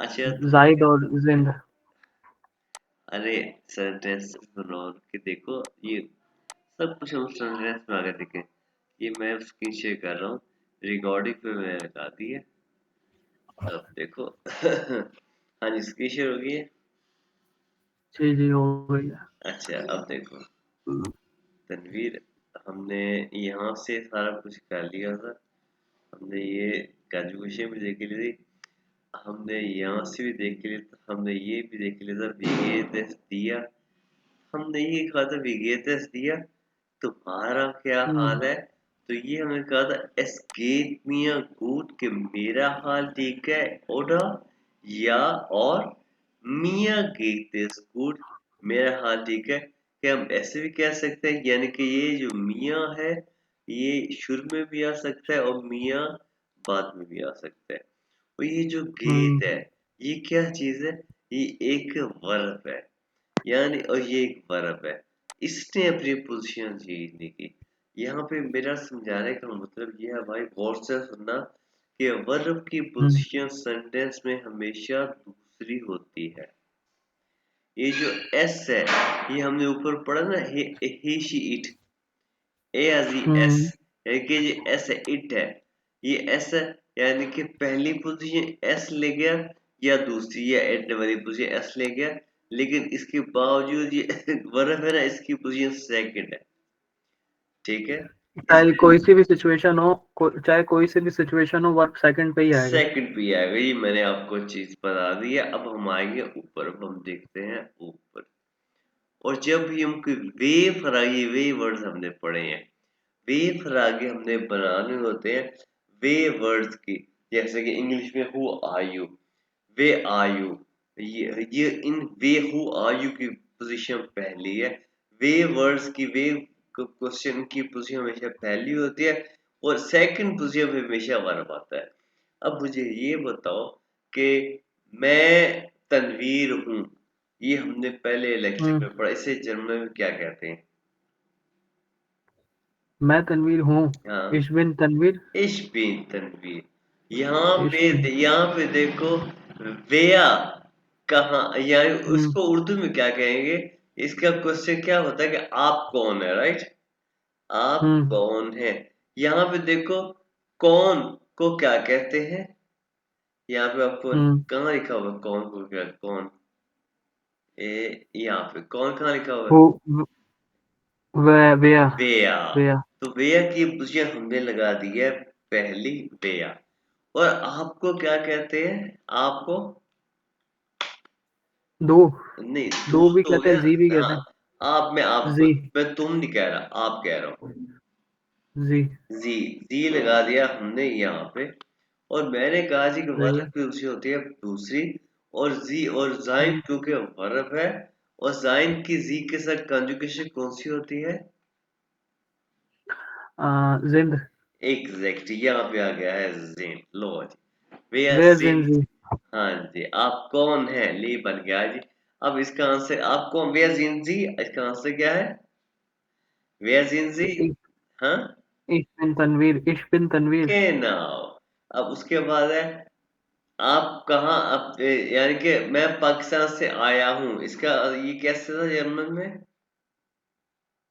अच्छा तो जाहिद और जिंद। अरे सेंटेंस बनाओ कि देखो ये सब कुछ हम सेंटेंस में आगे देखें। ये मैं स्क्रीन शेयर कर रहा हूँ, रिकॉर्डिंग पे मैंने लगा दी है। अब देखो हाँ जी स्क्रीन शेयर हो गई है। जी जी हो गई है। अच्छा अब देखो तनवीर, हमने यहाँ से सारा कुछ कर लिया था। हमने ये ग्रेजुएशन भी देख ली थी, हमने यहाँ से भी देख लिया था, हमने ये भी देख लिया था, विगेतस दिया, हमने ये कहा था विगेतस दिया। तुम्हारा क्या हाल हम्म है? तो ये हमने कहा था es geht mir gut कि मेरा हाल ठीक है, oder या और mir geht es gut मेरा हाल ठीक है। क्या हम ऐसे भी कह सकते हैं, यानी कि ये जो मियाँ है ये शुरू में भी आ सकता है और मियाँ बाद में भी आ सकता है। और ये जो गेट हम्म है ये क्या चीज है? ये एक वर्ब है, यानी और ये एक वर्ब है, इसने अपनी पोजीशन चेंज नहीं की। यहाँ पे मेरा समझाने का मतलब ये है भाई, गौर से सुनना कि वर्ब की हम्म पोजीशन सेंटेंस में हमेशा दूसरी होती है। ये जो एस है ये हमने ऊपर पढ़ा ना, he she it, ए एज एस, हम्म यानी कि ये एस है, इट है, ये एस है, यानी कि पहली पोजीशन एस ले गया या दूसरी या एंड वाली पोजीशन एस ले गया, लेकिन इसके बावजूद ये वर्ब है ना इसकी पोजीशन सेकंड है। ठीक है, चाहे इसमें कोई सी भी सिचुएशन हो, चाहे कोई सी भी सिचुएशन हो, वर्क सेकंड पे ही आएगा। सेकंड पे आएगा। ये मैंने आपको चीज बता दी है। अब हम आएंगे ऊपर, अब हम देखते हैं ऊपर। और जब भी हम कोई वे फरागी वे वर्ड्स हमने पढ़े हैं, वे फरागी हमने बनाने होते हैं वे वर्ड्स की, जैसे कि इंग्लिश में who are you, where are you, ये इन वे हु आर यू की पोजीशन पहली है। वे वर्ड्स की वे क्वेश्चन की पोजीशन हमेशा पहली होती है और सेकंड पोजीशन पे हमेशा वर्ब आता है। अब मुझे ये बताओ कि मैं तनवीर हूँ, ये हमने पहले लेक्चर हम्म में पढ़ा, इसे जर्मन में क्या कहते हैं? मैं तनवीर हूँ। हाँ, इश बिन तनवीर। इश बिन तनवीर। यहाँ इश पे बिन। यहाँ पे देखो, वेया कहाँ, यानी हम्म उसको उर्दू में क्या कहेंगे? इसका क्वेश्चन क्या होता है कि आप कौन है, राइट? आप हम्म कौन है? यहाँ पे देखो कौन को क्या कहते हैं? यहाँ पे आपको हम्म कहाँ लिखा होगा कौन को क्या, कौन, यहाँ पे कौन कहाँ लिखा हुआ है? हु वेया। वेया। वेया। तो वेया की पोजीशन हमने लगा दी है पहली, वेया। और आपको क्या कहते हैं? आपको दो। नहीं, दो तू भी तो हो कहते हैं, गया। जी भी कहते हाँ, हैं। आप में आपको, जी। मैं तुम नहीं कह रहा, आप कह रहा हूँ। जी। जी, जी लगा दिया हमने यहाँ पे। और मैंने कहा जी कि सही है। वर्ब की पोजीशन होती है दूसरी, और जी और जाइन हम्म क्योंकि वर्ब है, और जाइन की जी के साथ कंजुगेशन कौन सी होती है? जिंद। एग्जैक्ट, यहाँ पे आ गया है जिन, लो जी, वे आर वेयर जिन जिन। जी। हाँ जी, आप कौन है, ली बन गया जी। अब इसका आंसर आप कौन, वे आर जिन जी, इसका आंसर क्या है? वे आर जिन जी। हाँ, इश बिन तनवीर। इश बिन तनवीर। के नाउ। अब उसके बाद है आप कहाँ, अब यानी कि मैं पाकिस्तान से आया हूँ, इसका ये कैसे था जर्मन में?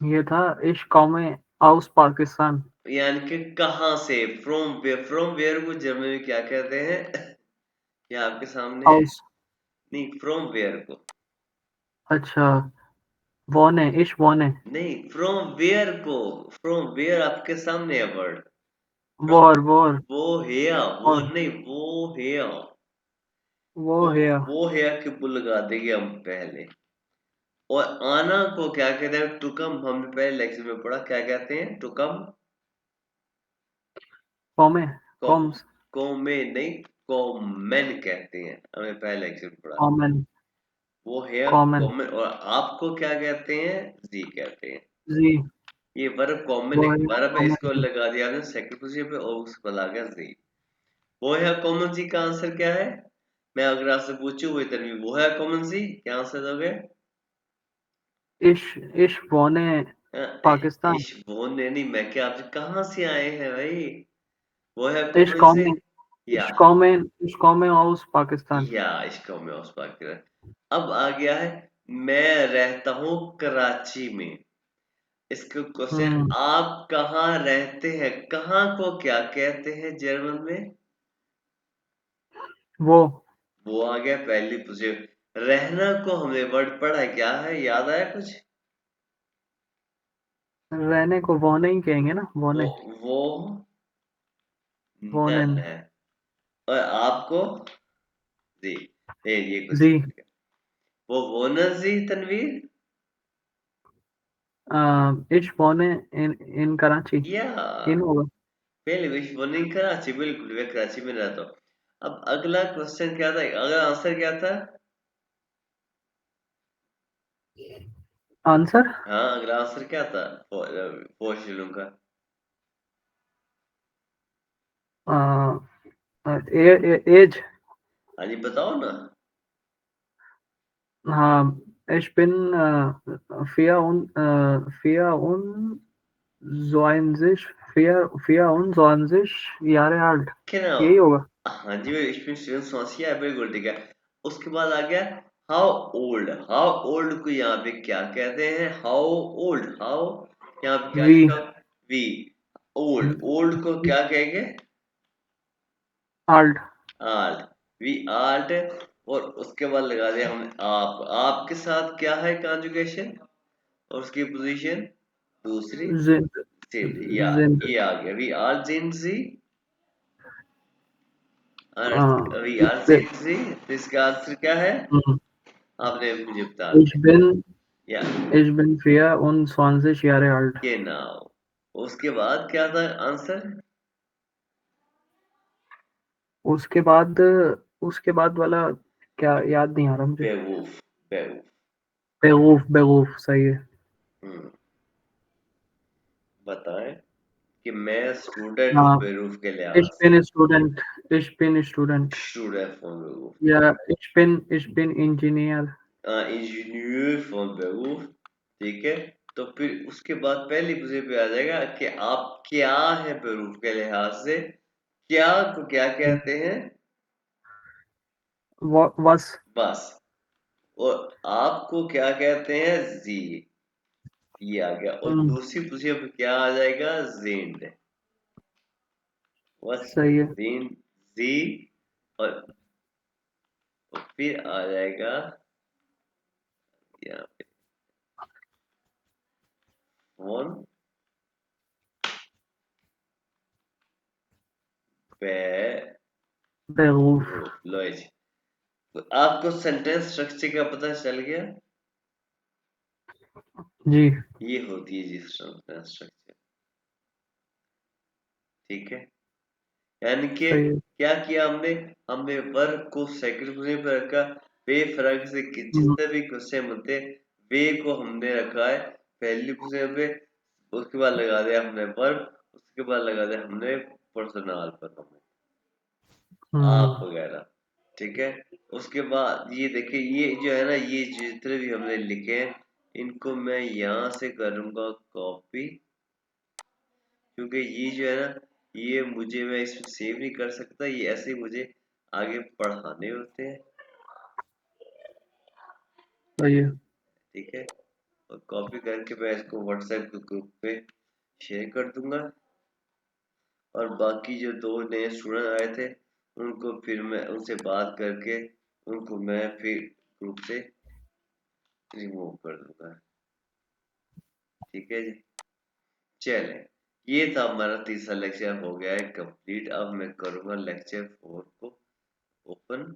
ये था इश कौमे आउस पाकिस्तान। यानी कि कहाँ से, फ्रॉम वेयर को जर्मन में क्या कहते हैं? ये आपके सामने है। आउस। नहीं, फ्रॉम वेयर को अच्छा। वॉन है, इश वॉन है। नहीं, फ्रॉम वेयर को, फ्रॉम वेयर आपके सामने है वर्ड। From, war war. वो हेया, वो वॉर। नहीं, वो हेया, वो वो है। वो हेया के बुल लगा देंगे हम पहले। और आना को क्या कहते हैं? टू कम, हमने पहले लेक्चर में पढ़ा, क्या कहते हैं? टू कम, कौमे। कॉम, कॉम्स। कॉमे नहीं, कॉमेन कहते हैं, हमें पहले लेक्चर में पढ़ा। कॉमन। वो हेया कॉमन। कॉमन, और आपको क्या कहते हैं? जी कहते हैं। जी। ये वर्ब कॉमन वो एक है वर्ब है, कॉमन इसको जी। लगा दिया आपने सेकंड पोजीशन पे और उसके बाद आ गया जी। वो है कॉमन सी का आंसर क्या है? मैं अगर आपसे पूछूं वही तनवीर, वो है कॉमन सी, क्या आंसर दोगे? इश। इश वॉन है पाकिस्तान। इश बोन ने नहीं, मैं क्या आपसे कहाँ से आए हैं भाई? वो है इश कॉमन सी, कौमे। या Ich komme aus Pakistan. इसका मैं उस बात कर अब आ गया है मैं रहता हूँ कराची में। इसका क्वेश्चन हुँ, आप कहाँ रहते हैं कहाँ को क्या कहते हैं जर्मन में? वो वो आ गया पहली पोजीशन। रहना को हमने वर्ड पढ़ा है क्या है याद आया कुछ? रहने को wohnen कहेंगे ना, वो wohnen, वो नन wohnen. है और आपको जी ये क्वेश्चन Sie, आ गया वो वोनस जी Tanveer ich wohne in Karachi. या In होगा। पहले विश वनिंग कराची बिल्कुल मैं कराची में रहता हूँ। अब अगला क्वेश्चन क्या था अगला आंसर क्या था? आंसर हाँ अगला आंसर क्या था पोर्शलों का? एज। हाँ जी बताओ ना। हाँ, ich bin 24 Jahre alt। genau यही होगा। हाँ जी ich bin 24 है बिल्कुल ठीक है। उसके बाद आ गया हाउ ओल्ड को यहाँ पे क्या कहते हैं? हाउ यहाँ पे क्या वी लिखा? वी ओल्ड को क्या कहेंगे? आल्ट। आर्ट वी आर्ट और उसके बाद लगा दिया हमने आपके साथ क्या है कॉन्जुगेशन और उसकी पोजीशन दूसरी जिंद सिड या जिंद ये आ गया वी आर जिनसी और वी आर इस- जिनसी तो इसका आंसर क्या है? हम्म, आपने मुझे बता ich दिया bin या ich bin 24 Jahre alt। के नाउ उसके बाद क्या था आंसर? उसके बाद उसके बाद वाला क्या याद नहीं आ रहा मुझे। बेवूफ बेवूफ बेवकूफ बेवकूफ सही है। हम्म बताएं कि मैं स्टूडेंट हूँ हाँ, बेवूफ के ich लिहाज से bin Student, ich bin Student। Student हूँ बेवूफ के या ich bin Engineer। इंजीनियर फॉर बेवूफ ठीक है। तो फिर उसके बाद पहली पोजीशन पे आ जाएगा कि आप क्या है बेवूफ के लिहाज से क्या को क्या कहते हैं? was बस और आपको क्या कहते हैं? जी ये आ गया और दूसरी पोजीशन पे क्या आ जाएगा? जिंड बस सही है। जिन जी और फिर आ जाएगा यहाँ पे फोन पे बेवकूफ। लो जी। तो आपको सेंटेंस स्ट्रक्चर का पता चल गया। जी ये होती है जी सेंटेंस स्ट्रक्चर ठीक है। यानी कि सही है। क्या किया हमने हमने वर्ब को सेकंड पोजीशन पे रखा बेफर्क से कि हम्म, जितने भी क्वेश्चन बनते वे को हमने रखा है पहली पोजीशन पे। उसके बाद लगा दिया हमने वर्ब उसके बाद लगा दिया हमने पर्सनल पर हमने आप हम्म, वगैरह ठीक है। उसके बाद ये देखिए ये जो है ना ये जितने भी हमने लिखे हैं इनको मैं यहाँ से करूंगा कॉपी क्योंकि ये जो है ना ये मुझे मैं इसमें सेव नहीं कर सकता ये ऐसे मुझे आगे पढ़ाने होते हैं सही है। ठीक है। और कॉपी करके मैं इसको व्हाट्सएप के ग्रुप पे शेयर कर दूंगा और बाकी जो दो नए स्टूडेंट आए थे उनको फिर मैं उनसे बात करके उनको मैं फिर ग्रुप से रिमूव कर दूंगा ठीक है जी। चले ये था हमारा तीसरा लेक्चर हो गया है कंप्लीट। अब मैं करूंगा लेक्चर 4 को ओपन।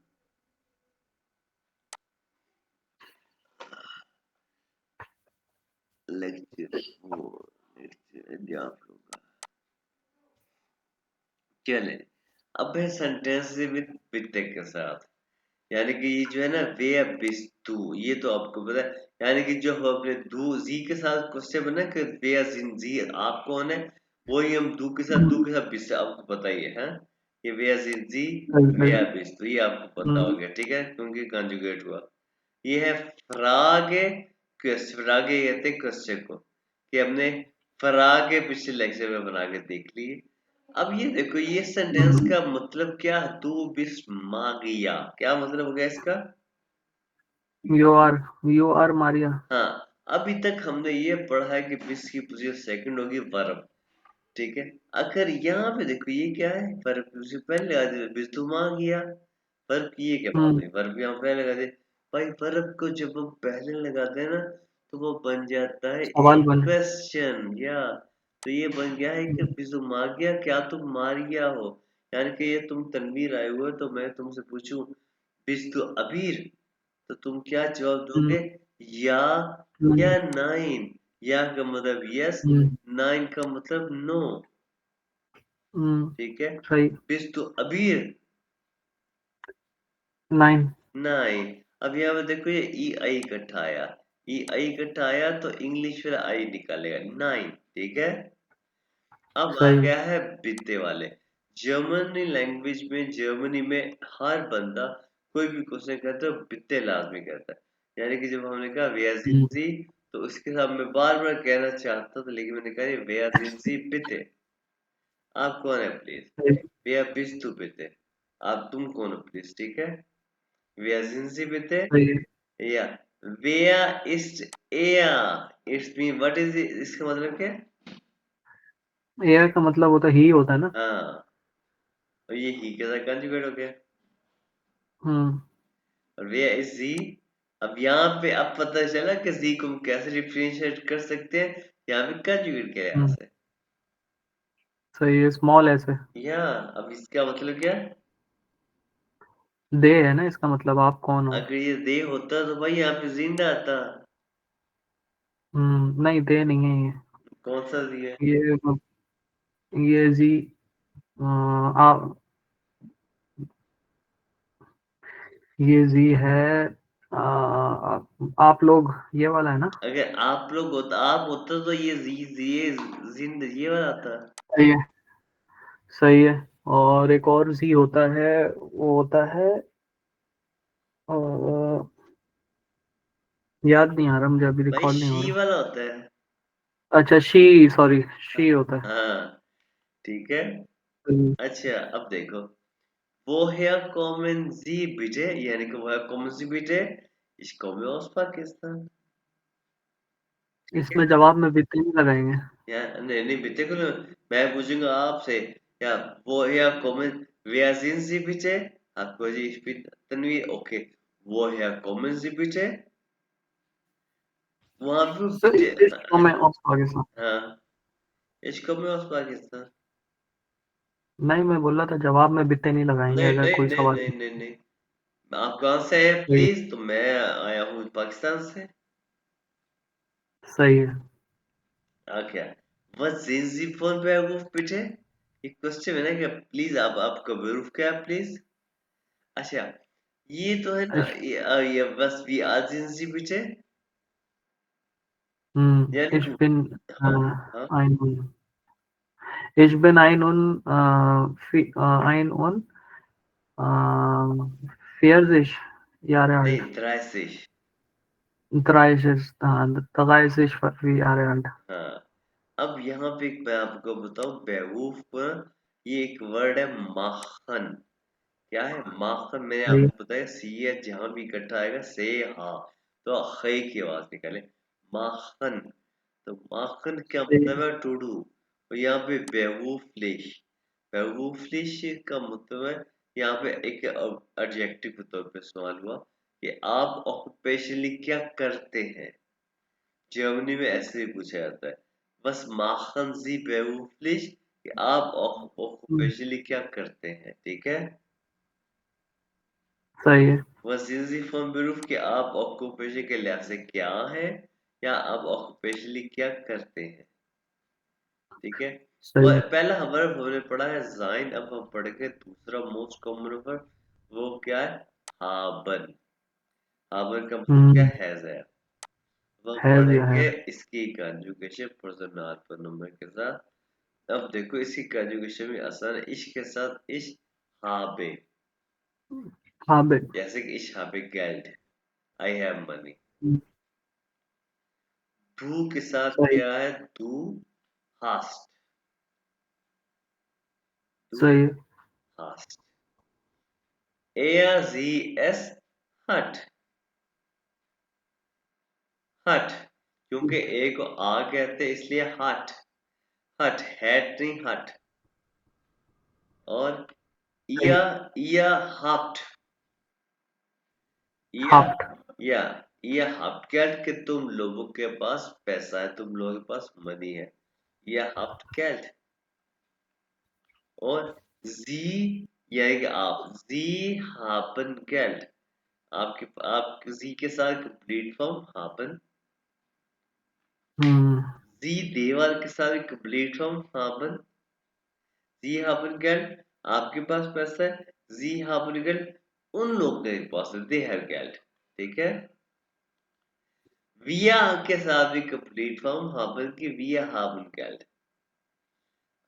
लेक्चर 4 लेक्चर आप लोग का चले अब है सेंटेंस विद विद के साथ यानी कि ये जो है ना वे बिस तू ये तो आपको पता है यानी कि जो हम अपने दू जी के साथ क्वेश्चन बना कि वे जिन जी आप कौन है वही हम दू के साथ बिस आपको पता ही है ये वे जिन जी सही वे सही। बिस तू ये आपको पता हो हम्म, गया ठीक है क्योंकि कंजुगेट हुआ। ये है फ्रागे फ्रागे कहते हैं क्वेश्चन को कि हमने फ्रागे पिछले लेक्चर में बना के देख लिए। अब ये देखो, ये सेंटेंस हम्म, का मतलब क्या? तू बिस मागिया, क्या मतलब हो गया इसका? You are Maria. हाँ, अभी तक हमने ये पढ़ा है कि बिस की पोजीशन सेकंड होगी वर्ब, ठीक है। अगर यहाँ पे देखो ये क्या है, वर्ब की पोजीशन पहले लगा दी, बिस तू मांगिया। वर्ब की ये क्या बात हम्म हुई, वर्ब यहाँ पहले लगा दे। भाई वर्ब को जब हम पहले लगाते हैं ना, तो वो बन जाता है सवाल एक बने। क्वेश्चन, या तो ये बन गया है कि हम्म, बिस तू मांगिया, क्या तुम मारिया हो? यानी कि ये तुम तनवीर आए हुए हो, तो मैं तुमसे पूछूं बिस तू अबीर, तो तुम क्या जवाब हम्म, दोगे? या हम्म, नाइन? या का मतलब यस, हम्म, नाइन का मतलब नो, हम्म, ठीक है। सही। बिस तो अबीर, 9। नाइन। अब यहाँ पे देखो ये ई आई इकट्ठा आया, ई आई इकट्ठा आया तो इंग्लिश फिर आई निकालेगा, नाइन, ठीक है। अब आ सही। गया है बित्ते वाले। जर्मनी लैंग्वेज में, जर्मनी में हर बंदा कोई भी क्वेश्चन करता है तो बित्ते लाजमी करता है। यानी कि जब हमने कहा wer हम्म, sind Sie, तो उसके साथ मैं बार बार कहना चाहता था, लेकिन मैंने कहा wer sind Sie bitte, आप कौन है प्लीज। सही। wer bist du bitte, आप तुम कौन हो प्लीज, ठीक है। wer sind Sie bitte, सही है। या wer ist er, it's me what is, इसका मतलब क्या है? एयर का मतलब होता ही होता है ना। हाँ, और ये ही के साथ कंजुगेट हो गया। हम्म, और वे इज जी। अब यहाँ पे अब पता चला कि जी को हम कैसे डिफरेंशिएट कर सकते हैं, यहाँ पे कंजुगेट के लिहाज हम्म, से। सही है, स्मॉल ऐसे। या अब इसका मतलब क्या है? दे है ना इसका मतलब, आप कौन हो। अगर ये दे होता तो भाई यहाँ पे जिंदा आता। नहीं, दे नहीं है ये। कौन सा जी है? ये ये जी। आप, ये जी है। आप लोग, ये वाला है ना। अगर आप लोग होता, आप होता तो ये जी ये जिंद ये वाला आता। सही है। सही है। और एक और जी होता है, वो होता है, अ, याद नहीं आ रहा मुझे, अभी भाई रिकॉर्ड नहीं हो शी रहा। वाला होता है। अच्छा, शी, सॉरी, शी होता है। हाँ, ठीक है। हम्म, अच्छा अब देखो, woher kommen Sie bitte, यानी कि woher kommen Sie bitte? Ich komme aus Pakistan, ठीक है। इसमें जवाब में बिल्कुल नहीं लगाएंगे। या नहीं नहीं बिते को मैं पूछूंगा आपसे, या woher kommen, wer sind Sie bitte? आपको जी ich bin Tanveer, okay. woher kommen Sie bitte? वहां पे सही। बिते, इसको मैं ऑफ पाकिस्तान। हाँ, ich komme aus Pakistan। नहीं, मैं बोल रहा था जवाब में बित्ते नहीं लगाएंगे नहीं अगर नहीं कोई नहीं सवाल नहीं पूछे। नहीं नहीं, आप कहाँ से हैं सही। प्लीज? तो मैं आया हूँ पाकिस्तान से। सही है। क्या was sind Sie von Beruf bitte? एक क्वेश्चन है ना कि प्लीज आपका बेरूफ क्या है प्लीज। अच्छा, ये तो है ना, इश, ये बस भी आज sind Sie bitte, यानी ich bin हाँ हाँ, ein, ich bin ein ein und 40 Jahre alt. नहीं 30। 30, 30 Jahre alt. हाँ, अब यहाँ पे मैं आपको बताऊं बेवकूफ को ना, ये एक वर्ड है माखन। क्या है माखन? मैंने सही। आपको बताया सी है, जहां भी इकट्ठा आएगा से हाँ, तो खई की आवाज निकाले, माखन। तो माखन क्या सही। मतलब है? टूडू। और यहाँ पे बेवकूफलिश, बेवकूफलिश का मतलब है, यहाँ पे एक एडजेक्टिव के तौर पे इस्तेमाल हुआ कि आप ऑक्यूपेशनली क्या करते हैं। जर्मनी में ऐसे ही पूछा जाता है, बस माखन जी बेवकूफलिश, कि आप हम्म, ऑक्यूपेशनली क्या करते हैं, ठीक है। सही है। वजीजी फॉर्म बिरूफ कि आप ऑक्यूपेशन के लिहाज से क्या हैं, या आप ऑक्यूपेशनली क्या करते हैं, ठीक है। सही है। पहला हमारा हमने पढ़ा है जाइन, अब हम पढ़ेंगे दूसरा मोस्ट कॉमन वर्ड, वो क्या है? हाबन। हाबन का मतलब क्या हम्म, है? अब हम है भी है। पढ़ेंगे इसकी कंजुगेशन प्रेजेंट नंबर के साथ। अब देखो इसकी कंजुगेशन भी आसान है, इश के साथ इश हाबे, हाँ बे। जैसे कि इश हाबे गेल्ड, आई हैव मनी। तू के साथ सही। क्या है? तू हास्ट, दू सही है। हास्ट। ARZS हट। हट, क्योंकि ए को आ कहते हैं इसलिए हट। हट, हैट नहीं हट। और सही। या हाफ्ट। या हाफ्ट। या या हाफ्ट कैल्ट कि तुम लोगों के पास पैसा है, तुम लोगों के पास मनी है। या हाफ्ट कैल्ट। और जी यानी कि आप, जी हापन कैल्ट। आप जी के साथ कंप्लीट फॉर्म हापन। हम्म। जी देवाल के साथ कंप्लीट फॉर्म हापन। जी हापन कैल्ट, आपके पास पैसा है। जी हापन कैल्ट, उन लोगों के पास है, दे हैव कैल्ट। ठीक है। विया के साथ भी कंप्लीट फॉर्म हापन की, विया हापन कैल्ट।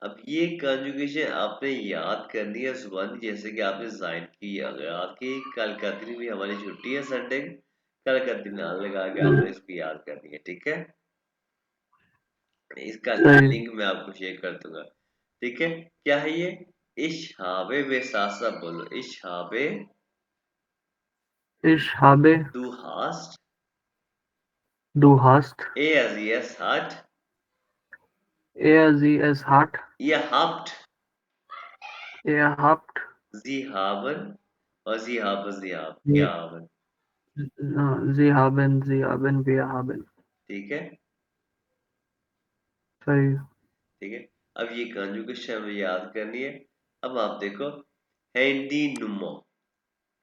अब ये कंजुगेशन आपने याद करनी है जुबान, जैसे कि आपने जाइन की याद की। कल का दिन भी हमारी छुट्टी है संडे की। कल का दिन लगा के आपने इसको याद करनी है। ठीक है। इसका सही। लिंक मैं आपको शेयर कर दूंगा। ठीक है। क्या है ये? इश्हाबे वे, साथ साथ बोलो, इश्हाबे इश हाबे। du hast, Du hast. er hat, Er, sie, es hat. ihr habt, Er habt. sie haben और wir Sie, haben। sie haben, wir haben। ठीक है। सही। ठीक है। अब ये कंजुगेशन हमें याद करनी है। अब आप देखो, हैंडी नुमो,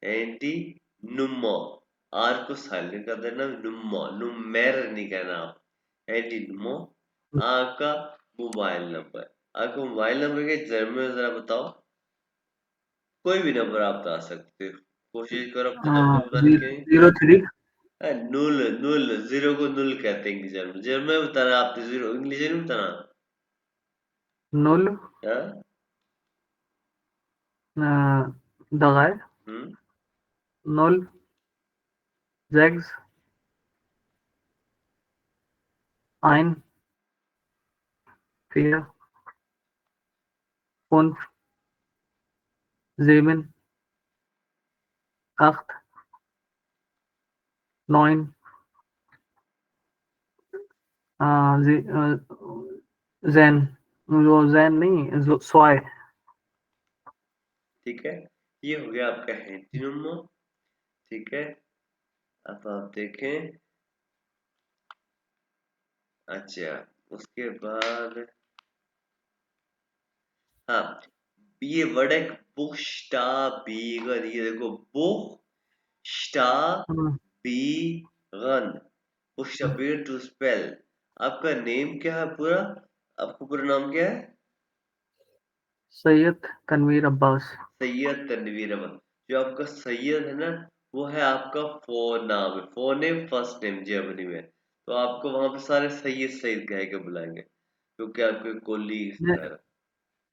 हैंडी नुमो, आर को साइलेंट कर देना, नुमो, नुमेर नहीं कहना आप। हैंडी नुमो, आपका मोबाइल नंबर। आपका मोबाइल नंबर के जर्मन में जरा बताओ। कोई भी नंबर आप बता सकते हो। कोशिश करो अपने नंबर बताने की। 03। नुल, नुल, जीरो को नुल कहते हैं इंग्लिश में। जर्मन में बताना आपने, जीरो इंग्लिश में नहीं बताना। 0। हाँ। 3। हम्म। 0। 6। 1। 4। 5। 7। 8। 9। जैन। वो जैन नहीं, स्वाय। ठीक है। ये हो गया आपका हैंटीनुमो। ठीक है। अब आप देखें। अच्छा, उसके बाद हाँ, ये वर्ड है बुश्ताबीगन। ये देखो, हाँ, बुश्ताबीगन, बुश्ताबीगन टू स्पेल। आपका नेम क्या है पूरा? आपका पूरा नाम क्या है? सैयद तनवीर अब्बास। सैयद तनवीर अहमद। जो आपका सैयद है ना, वो है आपका फोर नाम है, four name first name Germany में। तो आपको वहां पे सारे सैयद सैयद कह के बुलाएंगे, क्योंकि आपके कोलीग वगैरह।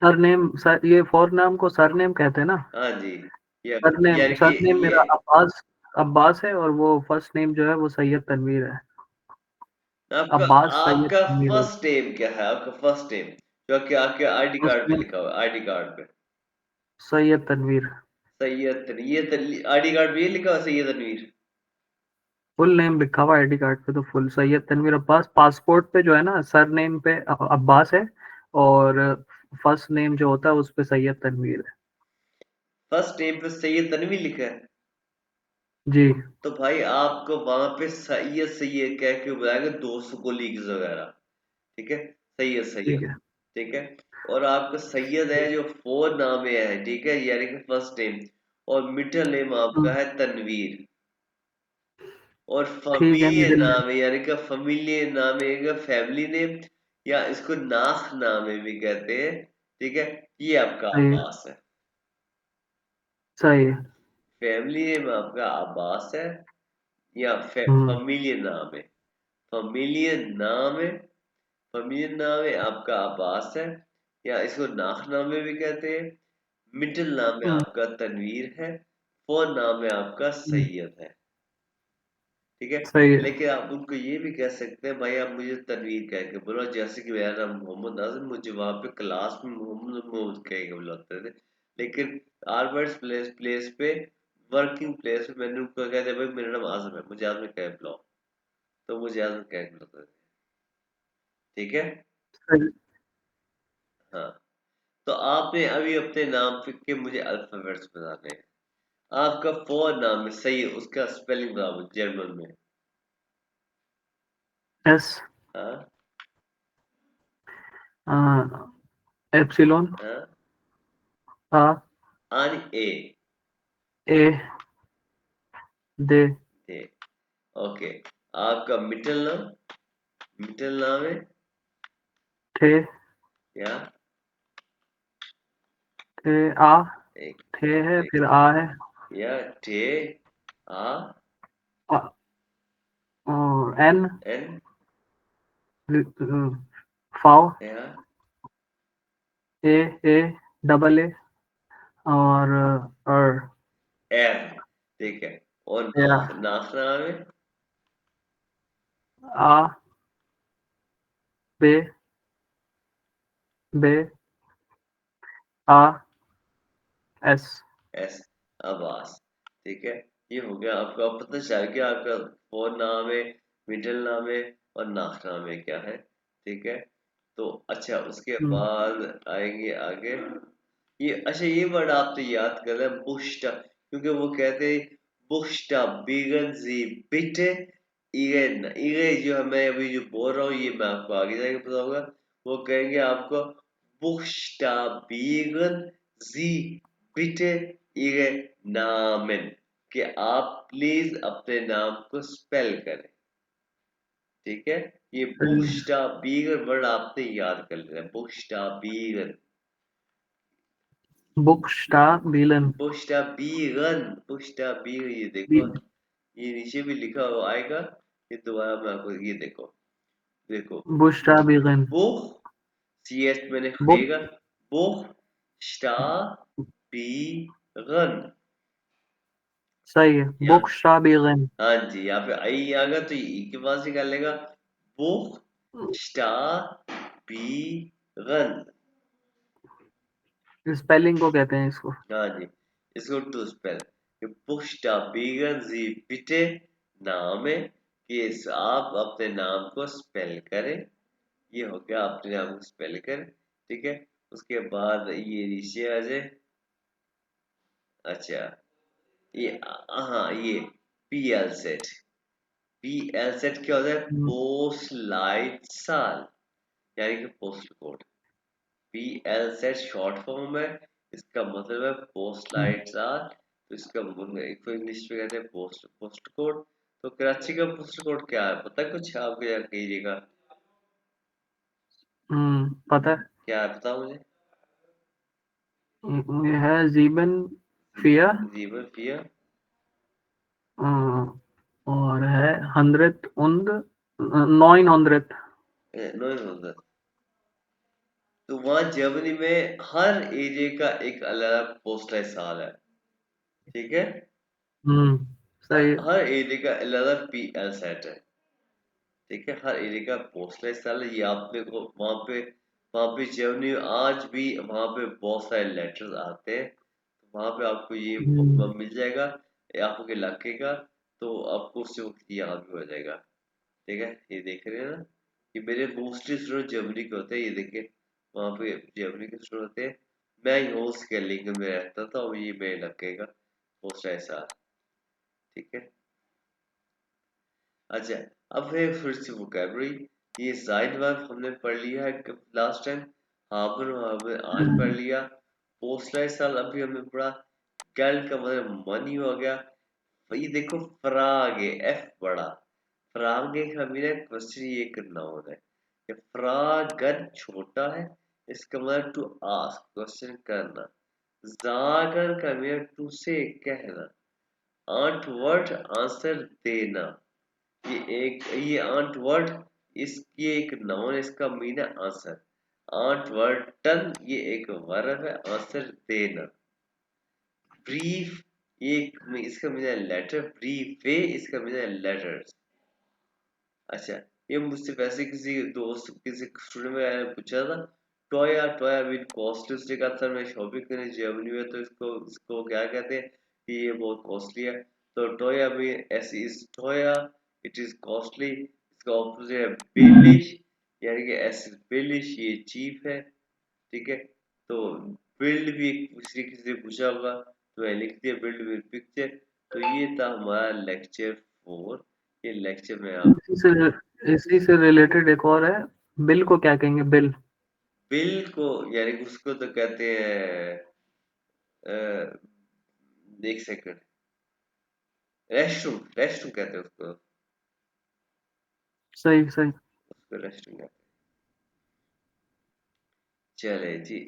सरनेम सर, ये फोर नाम को सरनेम कहते हैं ना। हाँ जी। या सरनेम यानी कि सरनेम ये मेरा अब्बास। अब्बास है और वो फर्स्ट नेम जो है वो सैयद तनवीर है। आपका अब्बास सैयद आपका तनवीर है। फर्स्ट नेम क्या है? आपका फर्स्ट नेम जो कि आपके आईडी फर्स्ट कार्ड पे नेम लिखा हुआ है, आईडी कार्ड पे। सैयद तनवीर। ये आईडी कार्ड पे ये लिखा हुआ है, सैयद तनवीर। फुल नेम लिखा हुआ आईडी कार्ड पे तो फुल सैयद तनवीर अब्बास। पासपोर्ट पे जो है ना सरनेम पे अब्बास है। और फर्स्ट नेम जो होता है उस पे सैयद तनवीर है। फर्स्ट नेम पे सैयद तनवीर लिखा है। जी। तो भाई आपको वहां पे सैयद सैयद कह के बुलाएंगे, दोस्त कोलीग्स वगैरह। ठीक है। सैयद ठीक सैयद। है। ठीक है। और आपका सैयद है जो फोर नाम है, ठीक है, यानी कि फर्स्ट नेम। और मिडिल नेम आपका हम्म, है तनवीर। और ठीक है फैमिली मिडिल नेम। नाम है, यानी कि फैमिली नाम है, एक फैमिली नेम, या इसको नाख नाम है भी कहते हैं। ठीक है। ये आपका सही है। अब्बास है। सही है। फैमिली नेम आपका अब्बास है, या हम्म। फैमिली नाम है। फैमिली नाम है। फैमिली नाम है आपका अब्बास है, या इसको नाख नाम में भी कहते हैं। मिडिल नाम में हम्म। आपका तनवीर है। फोन नाम में आपका हम्म। सैयद है। ठीक है। सही है। लेकिन आप उनको ये भी कह सकते हैं भाई आप मुझे तनवीर कह के बोलो, जैसे कि मेरा नाम मोहम्मद नाज़िम, मुझे वहाँ पे क्लास में मोहम्मद मोहम्मद कह के बुलाते थे। लेकिन आर्बर्ट्स प्लेस प्लेस पे वर्किंग प्लेस पे मैंने उनको कह दिया भाई मेरा नाम आज़म है, मुझे आज़म कह के बुलाओ, तो मुझे आज़म कह के बुलाते थे। ठीक है। सही। हाँ, तो आपने अभी अपने नाम के मुझे अल्फाबेट्स बताने हैं। आपका फोर नाम है, सही है, उसका स्पेलिंग बताओ जर्मन में। एस, हाँ एप्सिलॉन, हाँ, आ, आन ए ए, दे, थे। ओके, आपका मिडिल नाम है थे, क्या? थे, आ, एक थे एक है, एक फिर आ है, या टे आ आ, और एन, एन फाव, या ए, ए, डबल ए, और और एर, ठीक है। और या, नाक नाम है आ, बे, बे, आ, एस। एस, अब्बास। ठीक है, ये हो गया आपका, पता चल गया आपका फोर नाम है, मिडिल नाम है और नाक नाम है क्या है। ठीक है, तो अच्छा उसके हम्म, बाद आएंगे आगे। ये अच्छा ये वर्ड आप तो याद कर रहे हैं बुश्ता, क्योंकि वो कहते हैं बुश्ता बिगन जी बिटे इगन, इगे जो मैं अभी जो बोल रहा हूँ ये मैं आपको आगे जाके बताऊंगा। वो कहेंगे आपको बुश्ता बिगन जी बिटे इगे नामन, कि आप प्लीज अपने नाम को स्पेल करें। ठीक है, ये बुश्ता बीगन वर्ड आपने याद कर लेना, बुश्ता बीगन, बुक्स्टाबिलन, पुष्टा बीगन ये देखो, ये नीचे भी लिखा हुआ आएगा। ये दोबारा मैं आपको ये देखो, देखो बुक्स्टाबिलन, बुख, सी एच मैंने बुक, खाएगा, बुख स्टा बी गन, सही है, यहाँ बुक्स्टाबिलन। हाँ जी, यहाँ पे आई आ गया तो ई के पास निकाल लेगा, बुख स्टा बी गन। स्पेलिंग को कहते हैं इसको। हाँ जी, इसको to spell, buchstabieren Sie bitte नाम है कि आप अपने नाम को स्पेल करें। ये हो गया अपने नाम को स्पेल करें। ठीक है, उसके बाद ये नीचे आ जाए। अच्छा, ये हाँ ये P L set, P L set क्या होता है? हम्म, पोस्ट लाइट साल, यानी कि postal code. P L set short form है, इसका मतलब है पोस्ट हम्म, लाइट्स आर, तो इसका एक तो इंग्लिश में कहते हैं पोस्ट कोड। तो कराची का पोस्ट कोड क्या है पता है कुछ आपको, या कहिएगा पता है। क्या है, बताओ मुझे। ये है जीबन फिया, जीवन पिया और है 100 und 900। नो होगा। तो वहाँ जर्मनी में हर एरिया का एक अलग पोस्टल साल है। ठीक है, सही है। हर एरिया का अलग पी एल सेट है। ठीक है, हर एरिया का पोस्टल साल है, ये आपने को वहाँ पे जर्मनी में आज भी वहाँ पे बहुत सारे लेटर्स आते हैं, तो वहाँ पे आपको ये हम्म, मिल जाएगा, ये आपके इलाके का, तो आपको उससे वक्त याद भी हो जाएगा। ठीक है, ये देख रहे हैं ना, ये मेरे मोस्टली स्टूडेंट जर्मनी के होते हैं, ये देखिए वहाँ पे जर्मनी के स्टूडेंट होते हैं। मैं यूएस के लिंक में रहता था और ये मेरे इलाके का पोस्ट ऐसा। ठीक है, अच्छा, अब है फिर से वोकैबुलरी। ये जाइड वर्ब हमने पढ़ लिया है लास्ट टाइम, हाबर हमने आज पढ़ हम्म, लिया, पोस्टलाइज साल अभी हमने पढ़ा, कैल का मतलब मनी हो गया। ये देखो फ्राग है, एफ बड़ा, फ्रागे का मीन क्वेश्चन ये करना होता है कि फ्रागन छोटा है, इसका मतलब टू आस्क क्वेश्चन करना, जागर का मीन टू से कहना, आठ वर्ड आंसर देना। ये आंट वर्ड, इसकी एक नाउन, इसका मीन है आंसर। आंट वर्ड टन ये एक वर्ब है, आंसर देना। ब्रीफ ये इसका मीनिंग है लेटर, ब्रीफ वे इसका मीनिंग है लेटर्स। अच्छा, ये मुझसे वैसे किसी दोस्त किसी स्टूडेंट ने पूछा था, टोया टोया विद कॉस्टली, उसने कहा था मैं शॉपिंग करने जर्मनी में, तो इसको इसको क्या कहते हैं कि ये बहुत कॉस्टली है। तो टोया मीन एस इज टोया, इट इज कॉस्टली। इसका ऑपोजिट है बिलिश, यानी कि एस इज बिलिश, ये चीप है। ठीक है, तो बिल्ड भी किसी किसी से पूछा होगा, तो मैंने लिख दिया बिल्ड विद पिक्चर। तो ये था हमारा लेक्चर 4। ये लेक्चर में आप इसी से रिलेटेड एक और है, बिल को क्या कहेंगे? बिल। बिल को यानी कि उसको तो कहते हैं एक सेकंड, रेस्टरूम, रेस्टरूम कहते हैं उसको, सही सही। उसको रेस्टरूम कहते हैं। चले जी,